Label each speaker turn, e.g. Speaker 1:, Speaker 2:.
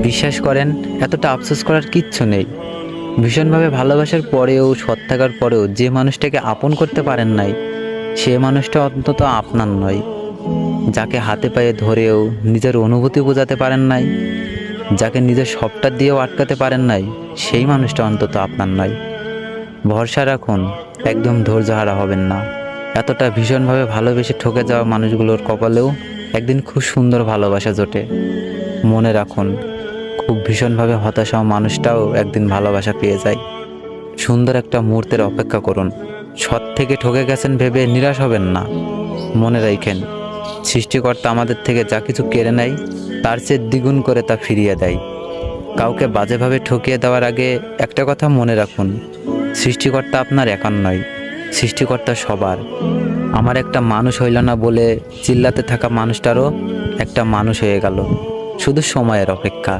Speaker 1: বিশ্বাস করেন, এতটা আফসোস করার কিচ্ছু নেই। ভীষণভাবে ভালোবাসার পরেও, সৎ থাকার পরেও যে মানুষটাকে আপন করতে পারেন নাই, সে মানুষটা অন্তত আপনার নয়। যাকে হাতে পায়ে ধরেও নিজের অনুভূতি বোঝাতে পারেন নাই, যাকে নিজের সবটা দিয়েও আটকাতে পারেন নাই, সেই মানুষটা অন্তত আপনার নয়। ভরসা রাখুন, একদম ধৈর্যহারা হবেন না। এতটা ভীষণভাবে ভালোবেসে ঠকে যাওয়া মানুষগুলোর কপালেও একদিন খুব সুন্দর ভালোবাসা জোটে। মনে রাখুন, খুব ভীষণভাবে হতাশ হওয়া মানুষটাও একদিন ভালোবাসা পেয়ে যায়। সুন্দর একটা মুহূর্তের অপেক্ষা করুন। সৎ থেকে ঠকে গেছেন ভেবে নিরাশ হবেন না। মনে রাখেন, সৃষ্টিকর্তা আমাদের থেকে যা কিছু কেড়ে নেয়, তার চেয়ে দ্বিগুণ করে তা ফিরিয়ে দেয়। কাউকে বাজেভাবে ঠকিয়ে দেওয়ার আগে একটা কথা মনে রাখুন, সৃষ্টিকর্তা আপনার একার নয়, সৃষ্টিকর্তা সবার। আমার একটা মানুষ হইল না বলে চিল্লাতে থাকা মানুষটারও একটা মানুষ হয়ে গেল, শুধু সময়ের অপেক্ষা।